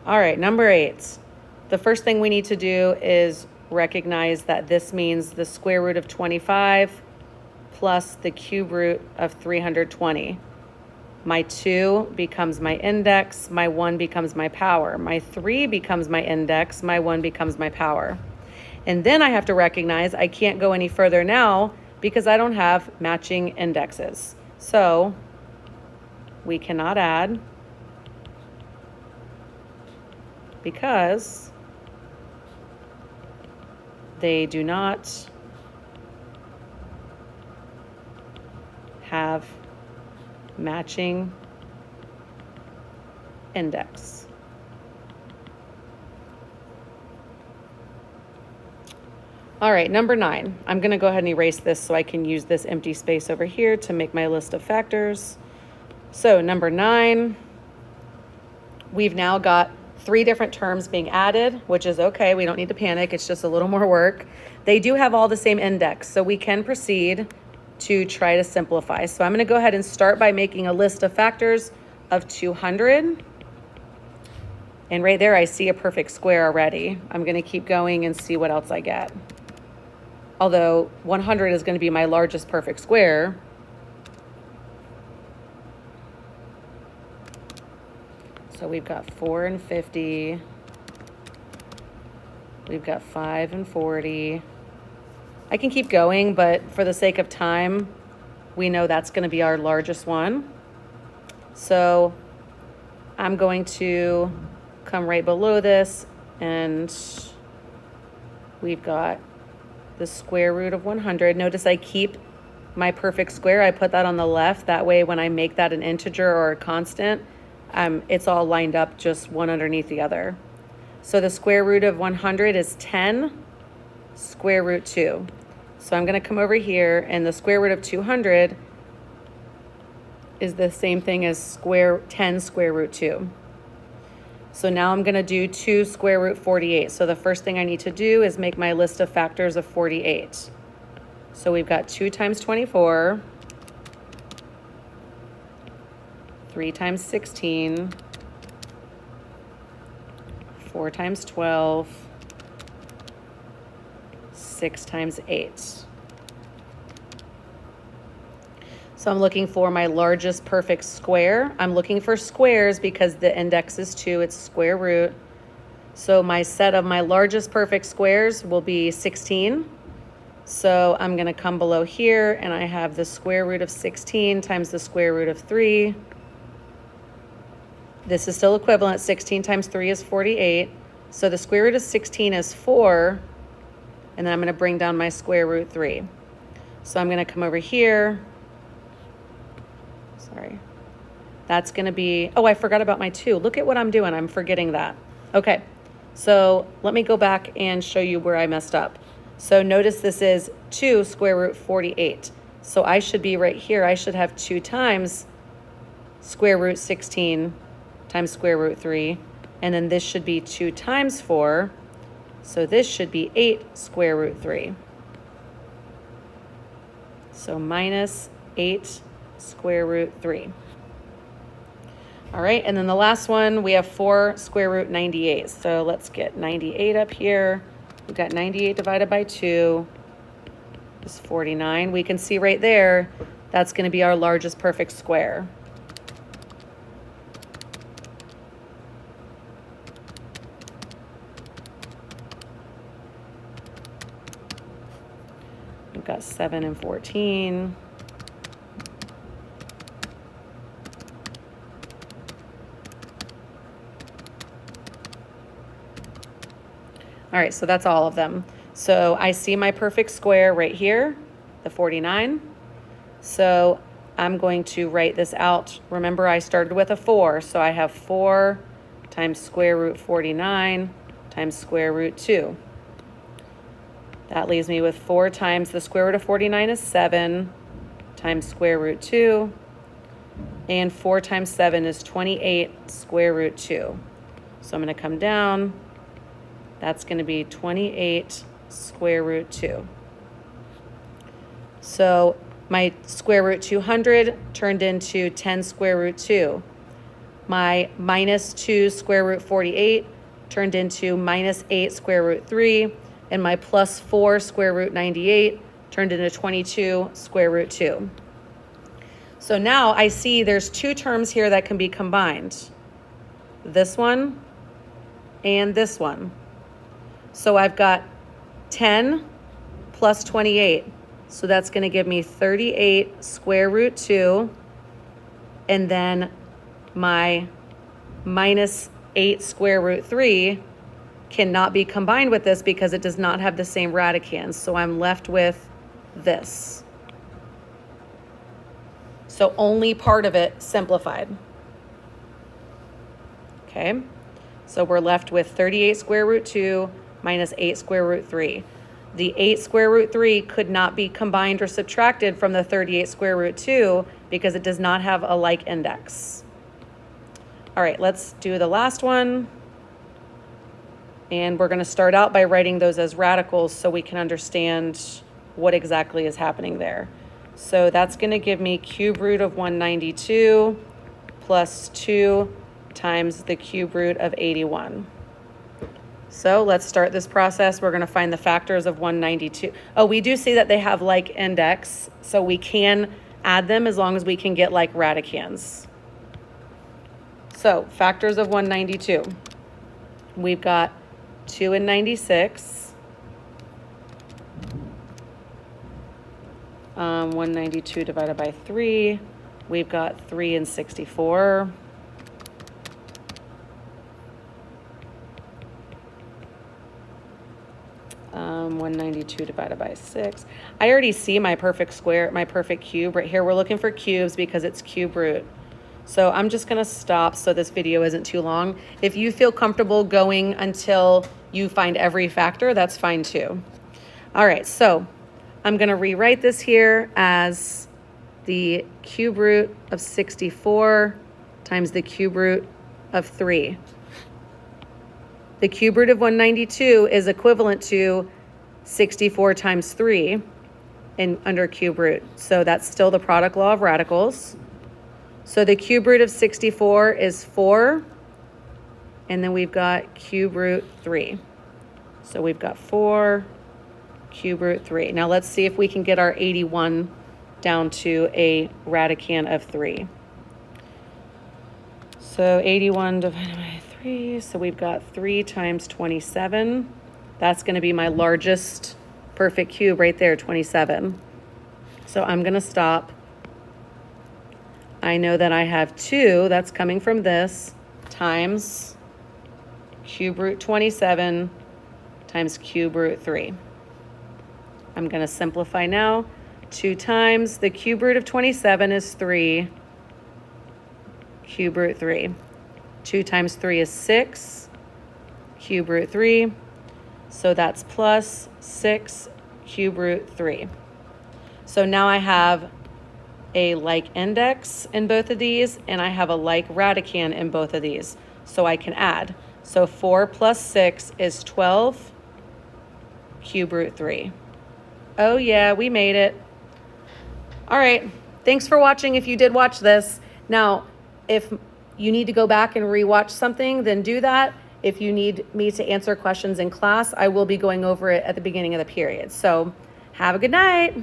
All right, number 8. The first thing we need to do is recognize that this means the square root of 25 plus the cube root of 320. My 2 becomes my index, my 1 becomes my power. My 3 becomes my index, my 1 becomes my power. And then I have to recognize I can't go any further now because I don't have matching indexes. So we cannot add because they do not have matching index. All right, number 9. I'm going to go ahead and erase this so I can use this empty space over here to make my list of factors. So number 9, we've now got 3 different terms being added, which is okay. We don't need to panic. It's just a little more work. They do have all the same index, so we can proceed to try to simplify. So I'm going to go ahead and start by making a list of factors of 200. And right there, I see a perfect square already. I'm going to keep going and see what else I get. Although 100 is going to be my largest perfect square. So we've got 4 and 50. We've got 5 and 40. I can keep going, but for the sake of time, we know that's going to be our largest one. So I'm going to come right below this, and we've got the square root of 100. Notice I keep my perfect square. I put that on the left. That way when I make that an integer or a constant, it's all lined up just one underneath the other. So the square root of 100 is 10 square root 2. So I'm going to come over here, and the square root of 200 is the same thing as 10 square root 2. So now I'm going to do 2 square root 48. So the first thing I need to do is make my list of factors of 48. So we've got 2 times 24, 3 times 16, 4 times 12, 6 times 8. So I'm looking for my largest perfect square. I'm looking for squares because the index is 2, it's square root. So my set of my largest perfect squares will be 16. So I'm going to come below here, and I have the square root of 16 times the square root of 3. This is still equivalent. 16 times 3 is 48. So the square root of 16 is 4. And then I'm going to bring down my square root 3. So I'm going to come over here. Sorry. That's going to be, oh, I forgot about my 2. Look at what I'm doing. I'm forgetting that. Okay. So let me go back and show you where I messed up. So notice this is 2 square root 48. So I should be right here. I should have 2 times square root 16 times square root 3. And then this should be 2 times 4. So this should be 8 square root 3. So minus 8 square root 3. All right, and then the last one, we have 4 square root 98. So let's get 98 up here. We've got 98 divided by 2 is 49. We can see right there, that's going to be our largest perfect square. We've got 7 and 14. All right, so that's all of them. So I see my perfect square right here, the 49. So I'm going to write this out. Remember, I started with a 4, so I have 4 times square root 49 times square root 2. That leaves me with 4 times the square root of 49 is 7 times square root 2. And 4 times 7 is 28 square root 2. So I'm going to come down. That's going to be 28 square root 2. So my square root 200 turned into 10 square root 2. My minus 2 square root 48 turned into minus 8 square root 3, and my plus 4 square root 98 turned into 22 square root 2. So now I see there's two terms here that can be combined. This one and this one. So I've got 10 plus 28. So that's going to give me 38 square root 2. And then my minus 8 square root 3 cannot be combined with this because it does not have the same radicands. So I'm left with this. So only part of it simplified. Okay, so we're left with 38 square root 2 minus 8 square root 3. The 8 square root 3 could not be combined or subtracted from the 38 square root 2 because it does not have a like index. All right, let's do the last one. And we're going to start out by writing those as radicals so we can understand what exactly is happening there. So that's going to give me cube root of 192 plus 2 times the cube root of 81. So let's start this process. We're going to find the factors of 192. Oh, we do see that they have like index, so we can add them as long as we can get like radicands. So factors of 192. We've got 2 and 96. 192 divided by 3. We've got 3 and 64. Um, 192 divided by 6. I already see my perfect square, my perfect cube right here. We're looking for cubes because it's cube root. So I'm just going to stop so this video isn't too long. If you feel comfortable going until you find every factor, that's fine too. All right, so I'm going to rewrite this here as the cube root of 64 times the cube root of 3. The cube root of 192 is equivalent to 64 times 3 under cube root. So that's still the product law of radicals. So the cube root of 64 is 4. And then we've got cube root 3. So we've got 4 cube root 3. Now let's see if we can get our 81 down to a radicand of 3. So 81 divided by 3. So we've got 3 times 27. That's going to be my largest perfect cube right there, 27. So I'm going to stop. I know that I have 2, that's coming from this, times cube root 27 times cube root 3. I'm going to simplify now. 2 times the cube root of 27 is 3, cube root 3. 2 times 3 is 6, cube root 3. So that's plus 6 cube root 3. So now I have a like index in both of these, and I have a like radicand in both of these. So I can add. So 4 plus 6 is 12 cube root 3. Oh yeah, we made it. All right, thanks for watching if you did watch this. Now, if you need to go back and rewatch something, then do that. If you need me to answer questions in class, I will be going over it at the beginning of the period. So have a good night.